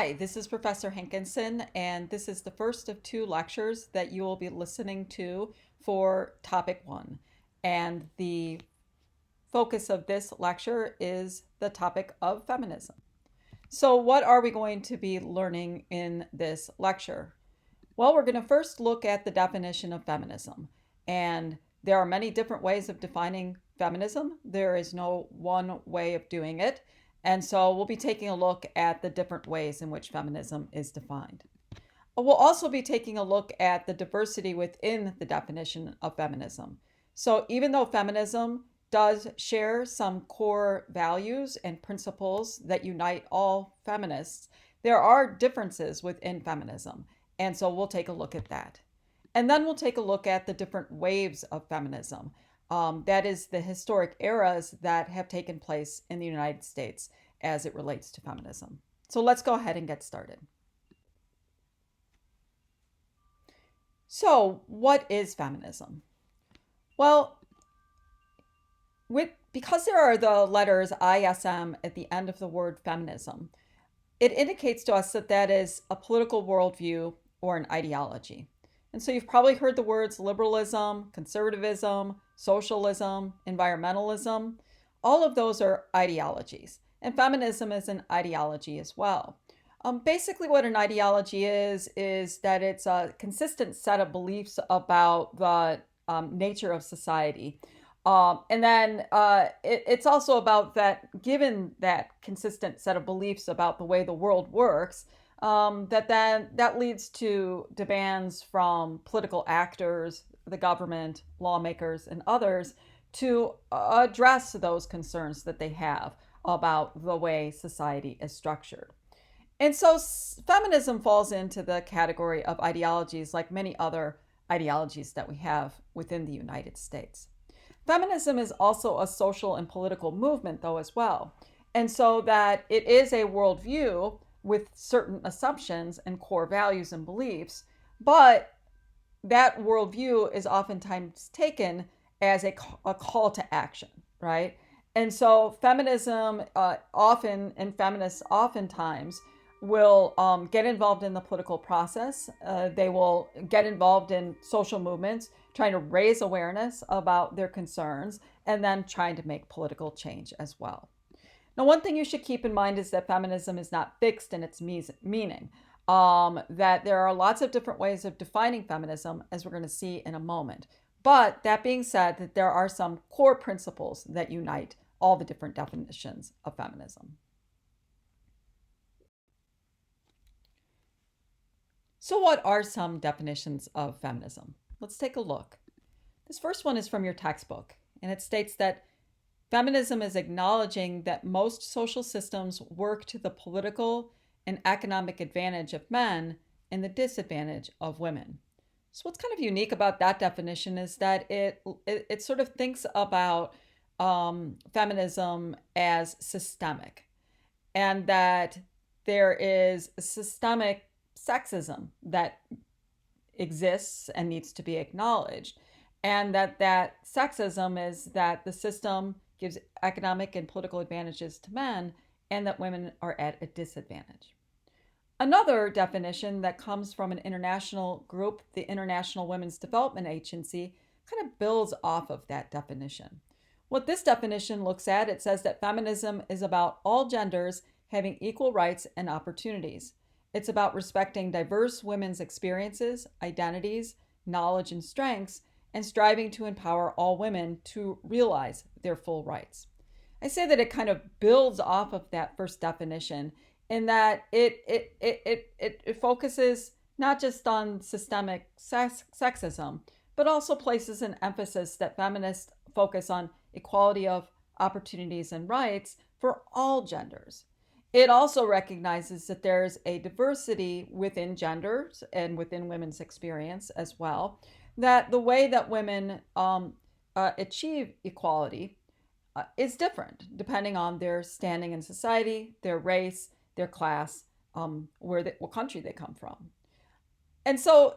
Hi, this is Professor Hankinson, and this is the first of two lectures that you will be listening to for Topic 1. And the focus of this lecture is the topic of feminism. So, what are we going to be learning in this lecture? Well, we're going to first look at the definition of feminism. And there are many different ways of defining feminism. There is no one way of doing it. And so we'll be taking a look at the different ways in which feminism is defined. We'll also be taking a look at the diversity within the definition of feminism. So even though feminism does share some core values and principles that unite all feminists, there are differences within feminism. And so we'll take a look at that. And then we'll take a look at the different waves of feminism. That is the historic eras that have taken place in the United States as it relates to feminism. So let's go ahead and get started. So, what is feminism? Well, because there are the letters ISM at the end of the word feminism, it indicates to us that that is a political worldview or an ideology. And so you've probably heard the words liberalism, conservatism, socialism, environmentalism. All of those are ideologies. And feminism is an ideology as well. Basically, what an ideology is that it's a consistent set of beliefs about the nature of society. And then it's also about that, given that consistent set of beliefs about the way the world works, that leads to demands from political actors, the government, lawmakers, and others to address those concerns that they have about the way society is structured. And so feminism falls into the category of ideologies like many other ideologies that we have within the United States. Feminism is also a social and political movement, though, as well. And so that it is a worldview with certain assumptions and core values and beliefs, but that worldview is oftentimes taken as a call to action, right? And so feminism and feminists oftentimes will get involved in the political process. They will get involved in social movements, trying to raise awareness about their concerns, and then trying to make political change as well. Now, one thing you should keep in mind is that feminism is not fixed in its meaning, that there are lots of different ways of defining feminism, as we're going to see in a moment. But that being said, that there are some core principles that unite all the different definitions of feminism. So what are some definitions of feminism? Let's take a look. This first one is from your textbook, and it states that feminism is acknowledging that most social systems work to the political and economic advantage of men and the disadvantage of women. So what's kind of unique about that definition is that it sort of thinks about feminism as systemic, and that there is systemic sexism that exists and needs to be acknowledged, and that sexism is that the system gives economic and political advantages to men and that women are at a disadvantage. Another definition that comes from an international group, the International Women's Development Agency, kind of builds off of that definition. What this definition looks at, it says that feminism is about all genders having equal rights and opportunities. It's about respecting diverse women's experiences, identities, knowledge, and strengths, and striving to empower all women to realize their full rights. I say that it kind of builds off of that first definition in that it focuses not just on systemic sexism, but also places an emphasis that feminists focus on equality of opportunities and rights for all genders. It also recognizes that there's a diversity within genders and within women's experience as well, that the way that women achieve equality is different depending on their standing in society, their race, their class, what country they come from. And so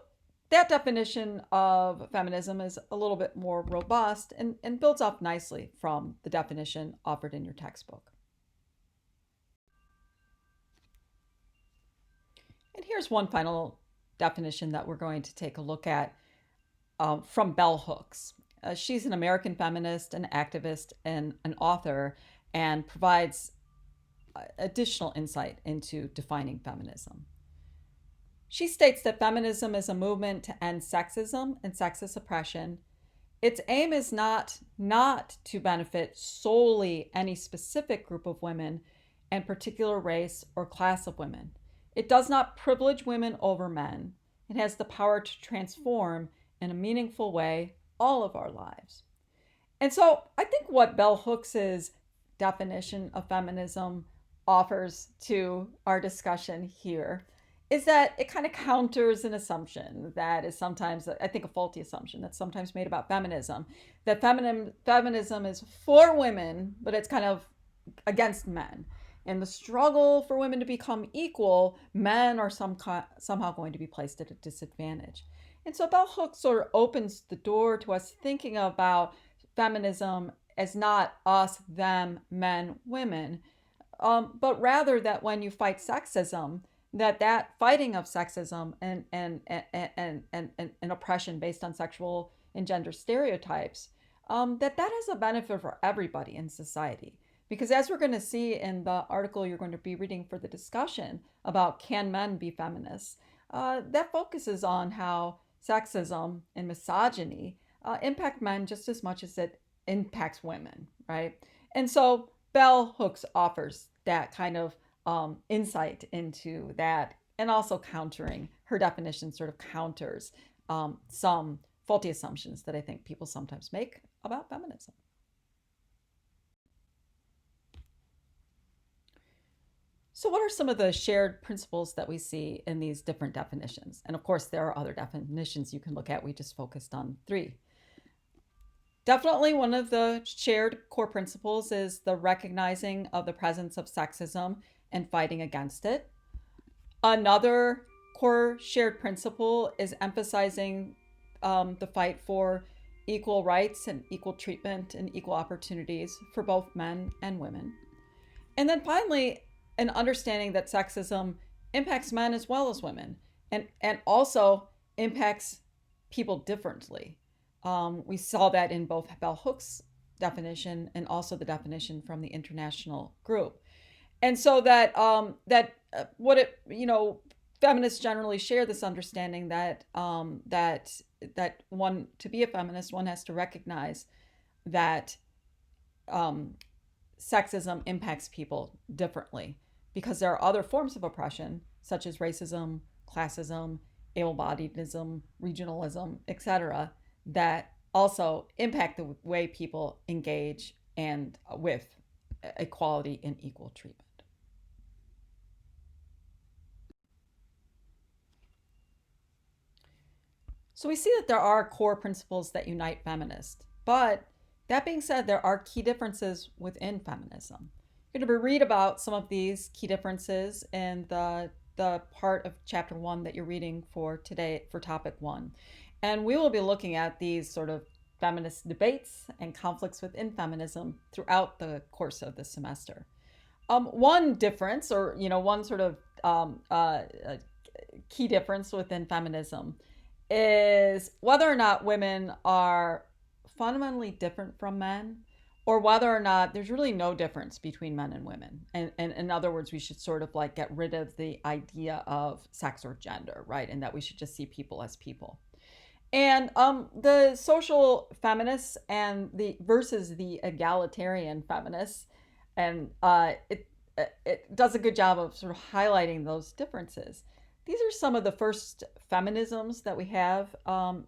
that definition of feminism is a little bit more robust and builds off nicely from the definition offered in your textbook. And here's one final definition that we're going to take a look at from Bell Hooks. She's an American feminist, an activist, and an author, and provides additional insight into defining feminism. She states that feminism is a movement to end sexism and sexist oppression. Its aim is not to benefit solely any specific group of women and particular race or class of women. It does not privilege women over men. It has the power to transform in a meaningful way all of our lives. And so I think what Bell Hooks's definition of feminism offers to our discussion here is that it kind of counters an assumption that is sometimes, I think, a faulty assumption that's sometimes made about feminism, that feminism is for women, but it's kind of against men. In the struggle for women to become equal, men are somehow going to be placed at a disadvantage. And so Bell Hooks sort of opens the door to us thinking about feminism as not us, them, men, women, but rather that when you fight sexism, that fighting of sexism and oppression based on sexual and gender stereotypes, that has a benefit for everybody in society. Because as we're going to see in the article you're going to be reading for the discussion about can men be feminists, that focuses on how sexism and misogyny impact men just as much as it impacts women, right? And so Bell Hooks offers that kind of insight into that, and also countering her definition sort of counters some faulty assumptions that I think people sometimes make about feminism. So, what are some of the shared principles that we see in these different definitions? And of course, there are other definitions you can look at. We just focused on 3. Definitely one of the shared core principles is the recognizing of the presence of sexism and fighting against it. Another core shared principle is emphasizing the fight for equal rights and equal treatment and equal opportunities for both men and women. And then finally, an understanding that sexism impacts men as well as women, and also impacts people differently. We saw that in both Bell Hooks' definition and also the definition from the international group. And so feminists generally share this understanding that one, to be a feminist, one has to recognize that sexism impacts people differently because there are other forms of oppression such as racism, classism, able-bodiedism, regionalism, etc., that also impact the way people engage and with equality and equal treatment. So we see that there are core principles that unite feminists, but that being said, there are key differences within feminism. You're going to read about some of these key differences in the part of chapter 1 that you're reading for today for topic 1. And we will be looking at these sort of feminist debates and conflicts within feminism throughout the course of the semester. One difference, or one sort of key difference within feminism is whether or not women are fundamentally different from men, or whether or not there's really no difference between men and women. And in other words, we should sort of like get rid of the idea of sex or gender, right? And that we should just see people as people. And the social feminists and the versus the egalitarian feminists, and it does a good job of sort of highlighting those differences. These are some of the first feminisms that we have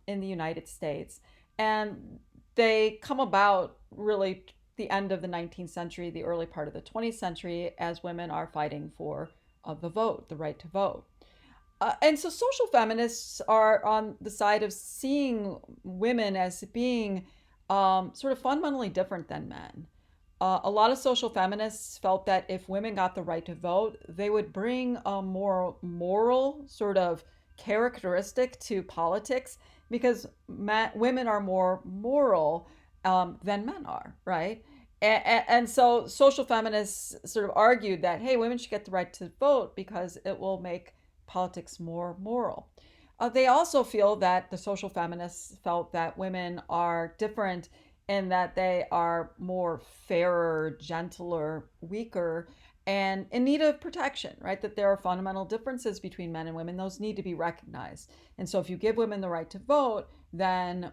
in the United States, and they come about really the end of the 19th century, the early part of the 20th century, as women are fighting for the vote, the right to vote. And so social feminists are on the side of seeing women as being sort of fundamentally different than men. A lot of social feminists felt that if women got the right to vote, they would bring a more moral sort of characteristic to politics because women are more moral than men are, right? And so social feminists sort of argued that, hey, women should get the right to vote because it will make politics more moral. They also feel that the social feminists felt that women are different in that they are more fairer, gentler, weaker, and in need of protection, right? That there are fundamental differences between men and women. Those need to be recognized. And so if you give women the right to vote, then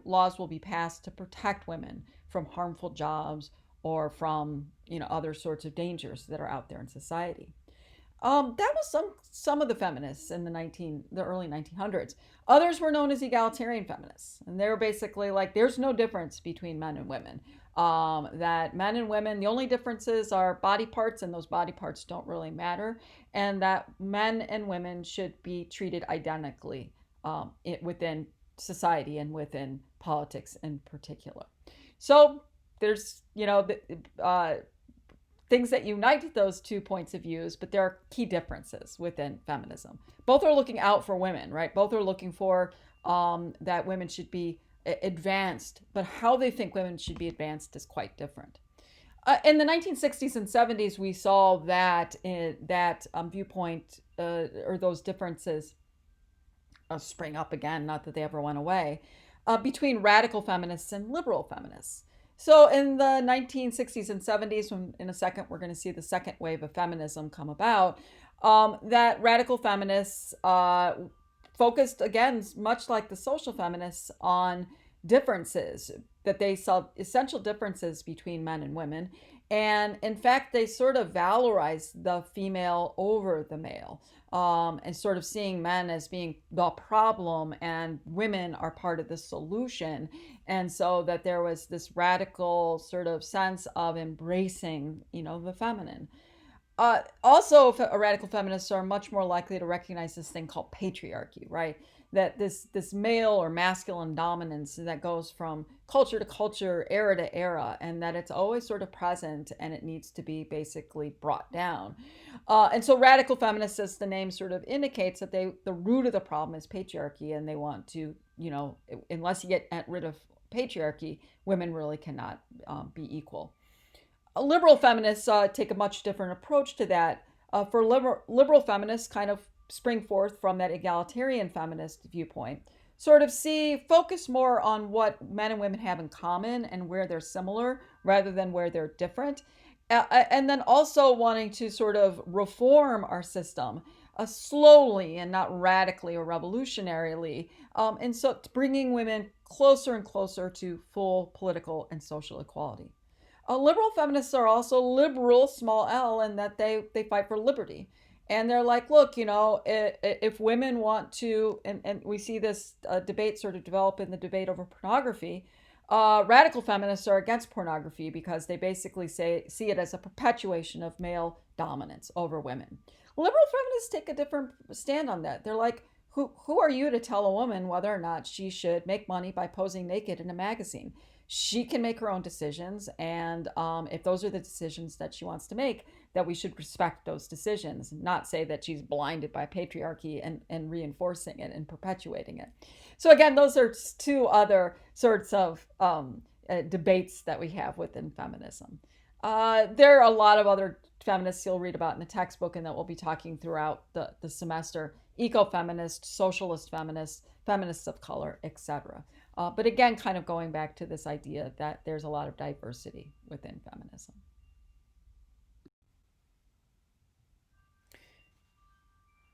laws will be passed to protect women from harmful jobs or from other sorts of dangers that are out there in society. That was some of the feminists in the early 1900s. Others were known as egalitarian feminists, and they were basically like, there's no difference between men and women. That men and women, the only differences are body parts, and those body parts don't really matter, and that men and women should be treated identically within society and within politics in particular. So there's things that unite those two points of views, but there are key differences within feminism. Both are looking out for women, right? Both are looking for that women should be advanced, but how they think women should be advanced is quite different. In the 1960s and 70s, we saw that viewpoint or those differences spring up again, not that they ever went away, between radical feminists and liberal feminists. So in the 1960s and 70s, when in a second we're going to see the second wave of feminism come about, that radical feminists focused, again, much like the social feminists, on differences, that they saw essential differences between men and women. And in fact, they sort of valorized the female over the male, and sort of seeing men as being the problem and women are part of the solution. And so that there was this radical sort of sense of embracing, the feminine. Also, radical feminists are much more likely to recognize this thing called patriarchy, right? That this male or masculine dominance that goes from culture to culture, era to era, and that it's always sort of present and it needs to be basically brought down. And so radical feminists, as the name sort of indicates, that the root of the problem is patriarchy, and they want to, unless you get rid of patriarchy, women really cannot be equal. Liberal feminists take a much different approach to that. For liberal feminists, kind of spring forth from that egalitarian feminist viewpoint, sort of focus more on what men and women have in common and where they're similar rather than where they're different. And then also wanting to sort of reform our system slowly and not radically or revolutionarily. And so bringing women closer and closer to full political and social equality. Liberal feminists are also liberal, small l, in that they fight for liberty. And they're like, look, if women want to, and we see this debate sort of develop in the debate over pornography, radical feminists are against pornography because they basically see it as a perpetuation of male dominance over women. Liberal feminists take a different stand on that. They're like, who are you to tell a woman whether or not she should make money by posing naked in a magazine? She can make her own decisions, and if those are the decisions that she wants to make, that we should respect those decisions, not say that she's blinded by patriarchy and reinforcing it and perpetuating it. So again, those are two other sorts of debates that we have within feminism. There are a lot of other feminists you'll read about in the textbook and that we'll be talking throughout the semester: ecofeminist, socialist feminists, feminists of color, etc. But again, kind of going back to this idea that there's a lot of diversity within feminism.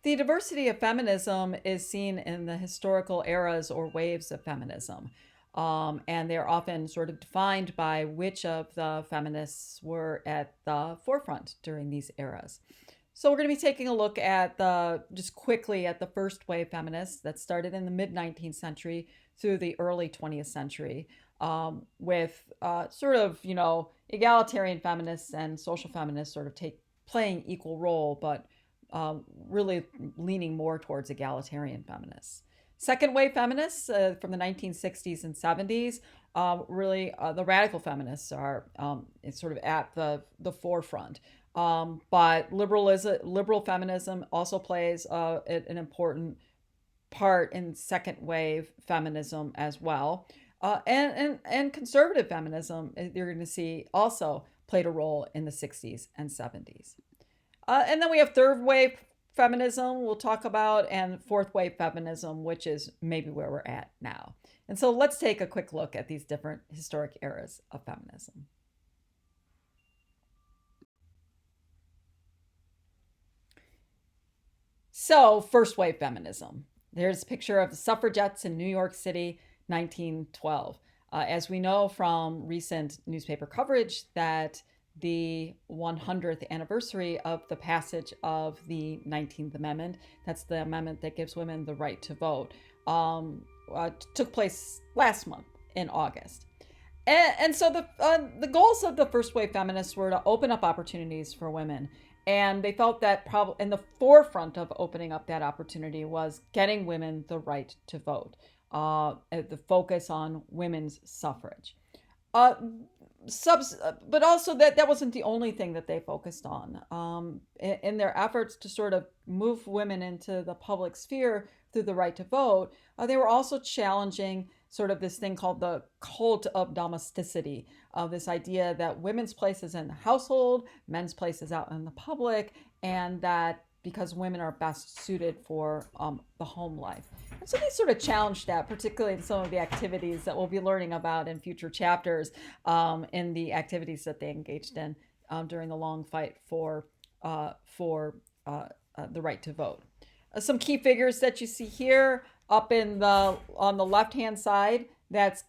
The diversity of feminism is seen in the historical eras or waves of feminism. And they're often sort of defined by which of the feminists were at the forefront during these eras. So we're going to be taking a look at just quickly at the first wave feminists that started in the mid-19th century through the early 20th century, with sort of, egalitarian feminists and social feminists sort of playing equal role, but really leaning more towards egalitarian feminists. Second wave feminists from the 1960s and 70s, really the radical feminists are sort of at the forefront. But liberal feminism also plays an important part in second wave feminism as well. And conservative feminism, you're going to see, also played a role in the 60s and 70s. And then we have third wave feminism we'll talk about, and fourth wave feminism, which is maybe where we're at now. And so let's take a quick look at these different historic eras of feminism. So, first wave feminism. There's a picture of the suffragettes in New York City, 1912. As we know from recent newspaper coverage, that the 100th anniversary of the passage of the 19th Amendment, that's the amendment that gives women the right to vote, took place last month in August. And so the goals of the first wave feminists were to open up opportunities for women. And they felt that probably in the forefront of opening up that opportunity was getting women the right to vote, the focus on women's suffrage. Uh, but also that wasn't the only thing that they focused on. In their efforts to sort of move women into the public sphere through the right to vote, they were also challenging sort of this thing called the cult of domesticity, this idea that women's place is in the household, men's place is out in the public, and that because women are best suited for the home life. And so they sort of challenged that, particularly in some of the activities that we'll be learning about in future chapters, in the activities that they engaged in during the long fight for the right to vote. Some key figures that you see here up on the left hand side, that's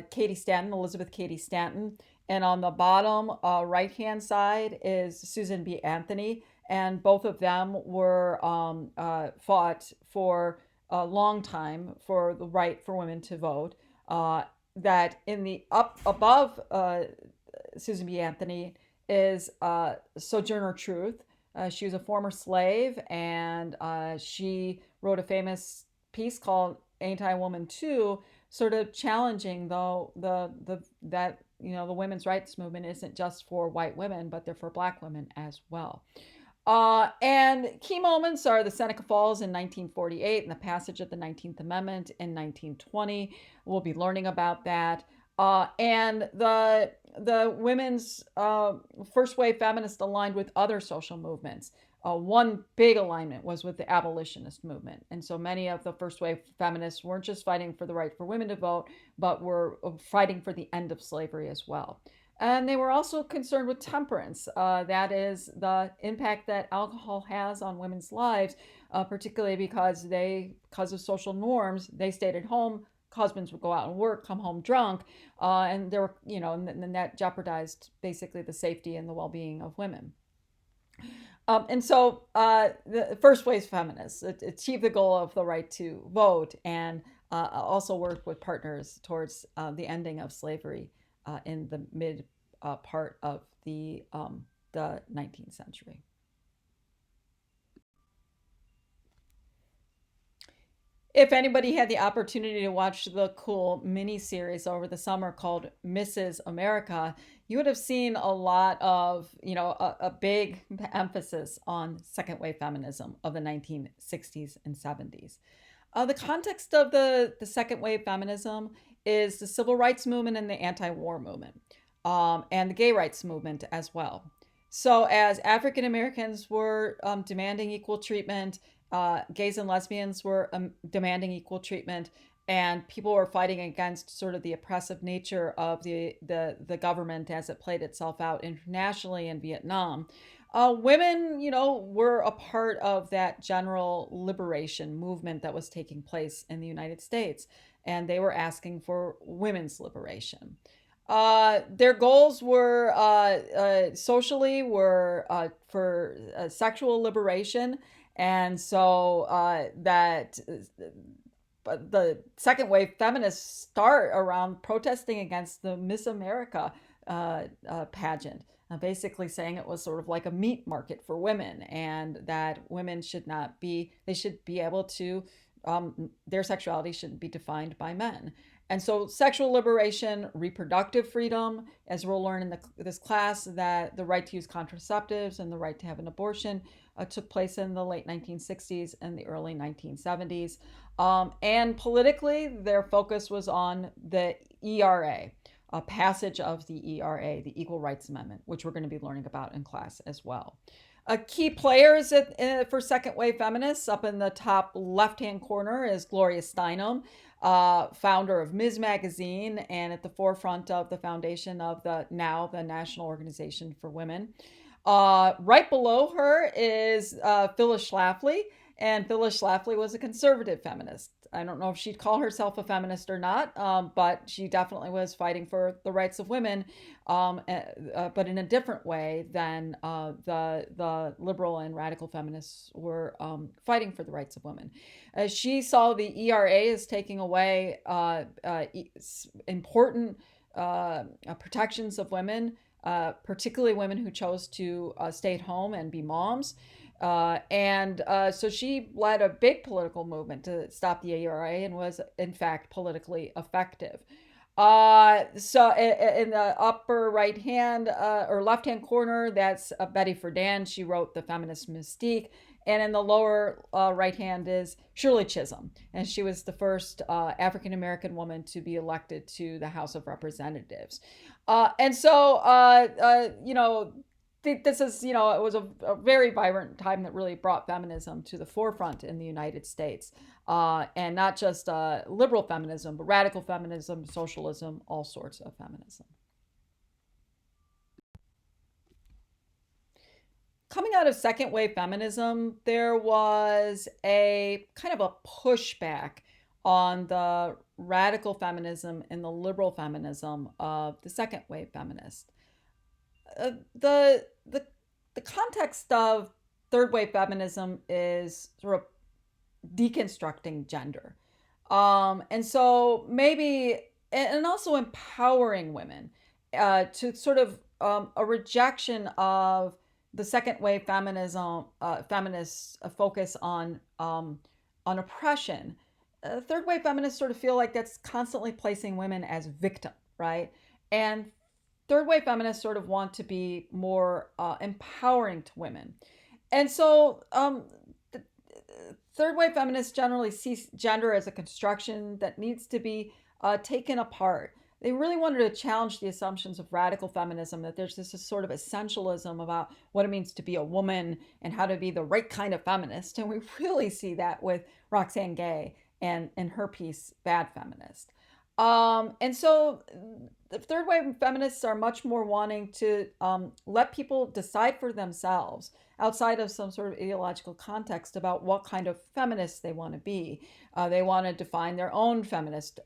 Katie Stanton, Elizabeth Cady Stanton, and on the bottom right hand side is Susan B. Anthony, and both of them were fought for a long time for the right for women to vote. That in the up above Susan B. Anthony is Sojourner Truth. She was a former slave, and she wrote a famous piece called "Ain't I Woman Too," sort of challenging though that the women's rights movement isn't just for white women, but they're for Black women as well. And key moments are the Seneca Falls in 1948 and the passage of the 19th Amendment in 1920. We'll be learning about that. And the women's first wave feminists aligned with other social movements. One big alignment was with the abolitionist movement. And so many of the first wave feminists weren't just fighting for the right for women to vote, but were fighting for the end of slavery as well. And they were also concerned with temperance. That is the impact that alcohol has on women's lives, particularly because of social norms, they stayed at home. Husbands would go out and work, come home drunk, and there were, and that jeopardized basically the safety and the well-being of women. And so the first wave feminists achieved the goal of the right to vote and also worked with partners towards the ending of slavery in the mid part of the 19th century. If anybody had the opportunity to watch the cool mini series over the summer called Mrs. America, you would have seen a lot of, a big emphasis on second wave feminism of the 1960s and 70s. The context of the second wave feminism is the civil rights movement and the anti-war movement, and the gay rights movement as well. So as African Americans were demanding equal treatment, gays and lesbians were demanding equal treatment, and people were fighting against sort of the oppressive nature of the government as it played itself out internationally in Vietnam. Women, were a part of that general liberation movement that was taking place in the United States, and they were asking for women's liberation. Their goals were socially were for sexual liberation, and so that the second wave feminists start around protesting against the Miss America pageant, basically saying it was sort of like a meat market for women, and that women they should be able to, their sexuality shouldn't be defined by men. And so sexual liberation, reproductive freedom, as we'll learn in this class, that the right to use contraceptives and the right to have an abortion took place in the late 1960s and the early 1970s. And politically, their focus was on the ERA, a passage of the ERA, the Equal Rights Amendment, which we're going to be learning about in class as well. Key players for second wave feminists up in the top left hand corner is Gloria Steinem, founder of Ms. Magazine and at the forefront of the foundation of the National Organization for Women. Right below her is Phyllis Schlafly, and Phyllis Schlafly was a conservative feminist. I don't know if she'd call herself a feminist or not, but she definitely was fighting for the rights of women, but in a different way than the liberal and radical feminists were fighting for the rights of women. She saw the ERA as taking away important protections of women, particularly women who chose to stay at home and be moms. So she led a big political movement to stop the ERA and was, in fact, politically effective. So in the upper right hand or left hand corner, that's Betty Friedan. She wrote The Feminist Mystique. And in the lower right hand is Shirley Chisholm. And she was the first African American woman to be elected to the House of Representatives. This is, it was a very vibrant time that really brought feminism to the forefront in the United States. And not just liberal feminism, but radical feminism, socialism, all sorts of feminism. Coming out of second wave feminism, there was a kind of a pushback on the radical feminism and the liberal feminism of the second wave feminists. The context of third wave feminism is sort of deconstructing gender, and so maybe and also empowering women to sort of a rejection of the second wave feminism, feminists focus on oppression. Third wave feminists sort of feel like that's constantly placing women as victim, right? And third wave feminists sort of want to be more empowering to women. And so third wave feminists generally see gender as a construction that needs to be taken apart. They really wanted to challenge the assumptions of radical feminism, that there's this sort of essentialism about what it means to be a woman and how to be the right kind of feminist. And we really see that with Roxane Gay and her piece, Bad Feminist. And so the third wave feminists are much more wanting to let people decide for themselves outside of some sort of ideological context about what kind of feminists they want to be. They want to define their own feminist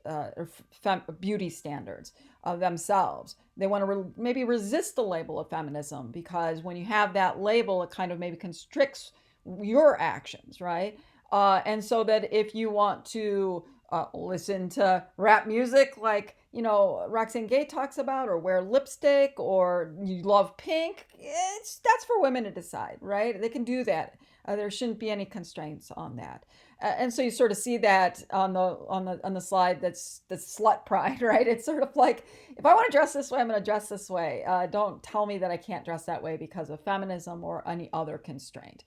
beauty standards of themselves. They want to maybe resist the label of feminism, because when you have that label, it kind of maybe constricts your actions, right? And so that if you want to listen to rap music like, Roxane Gay talks about, or wear lipstick, or you love pink, that's for women to decide, right? They can do that. There shouldn't be any constraints on that. And so you sort of see that on the slide that's slut pride, right? It's sort of like, if I want to dress this way, I'm going to dress this way. Don't tell me that I can't dress that way because of feminism or any other constraint.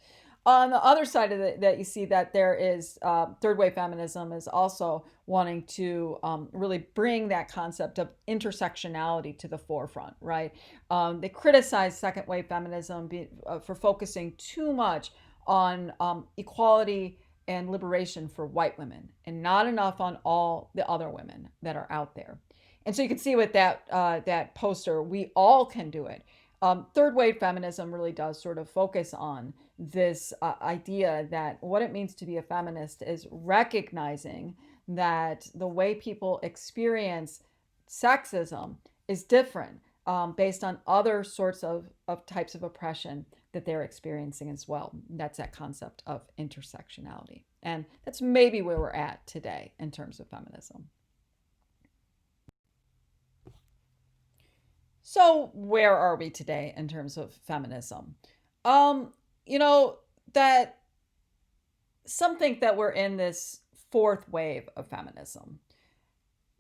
On the other side of that, you see that there is third wave feminism is also wanting to really bring that concept of intersectionality to the forefront, right? They criticize second wave feminism for focusing too much on equality and liberation for white women and not enough on all the other women that are out there. And so you can see with that poster, we all can do it. Third wave feminism really does sort of focus on this idea that what it means to be a feminist is recognizing that the way people experience sexism is different based on other sorts of types of oppression that they're experiencing as well. That's that concept of intersectionality. And that's maybe where we're at today in terms of feminism. So, where are we today in terms of feminism? Um, you know, that some think that we're in this fourth wave of feminism.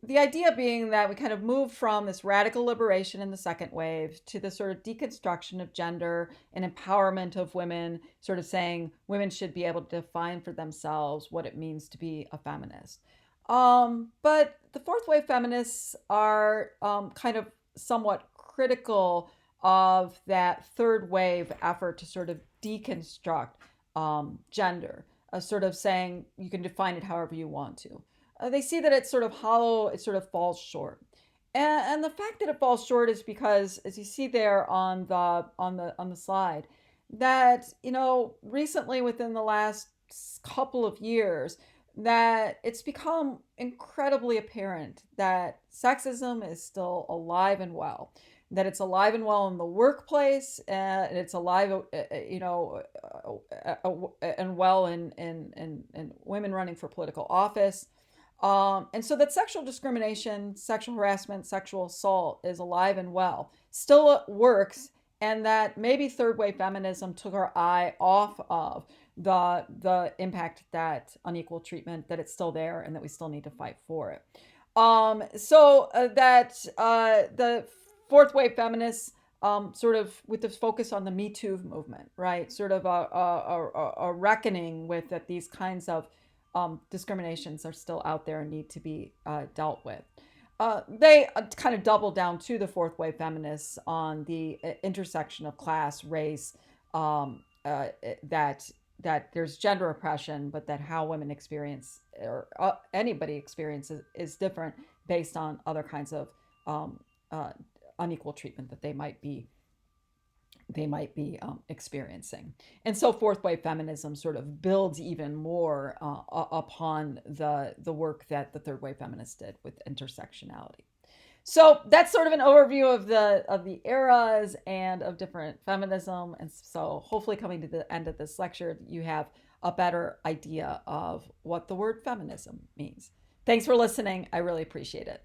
The idea being that we kind of moved from this radical liberation in the second wave to the sort of deconstruction of gender and empowerment of women, sort of saying women should be able to define for themselves what it means to be a feminist. But the fourth wave feminists are kind of somewhat critical of that third wave effort to sort of deconstruct gender, sort of saying you can define it however you want to. They see that it's sort of hollow, it sort of falls short. And the fact that it falls short is because, as you see there on the slide, that recently within the last couple of years, that it's become incredibly apparent that sexism is still alive and well, that it's alive and well in the workplace, and it's alive, and well in women running for political office. And so that sexual discrimination, sexual harassment, sexual assault is alive and well, still works, and that maybe third wave feminism took our eye off of the impact that unequal treatment, that it's still there and that we still need to fight for it. That the fourth wave feminists, sort of with this focus on the Me Too movement, right? Sort of a reckoning with that these kinds of discriminations are still out there and need to be dealt with. They kind of double down to the fourth wave feminists on the intersection of class, race, that there's gender oppression, but that how women experience, or anybody experiences, is different based on other kinds of unequal treatment that they might be experiencing. And so fourth wave feminism sort of builds even more upon the work that the third wave feminists did with intersectionality. So that's sort of an overview of the eras and of different feminism. And so hopefully coming to the end of this lecture, you have a better idea of what the word feminism means. Thanks for listening. I really appreciate it.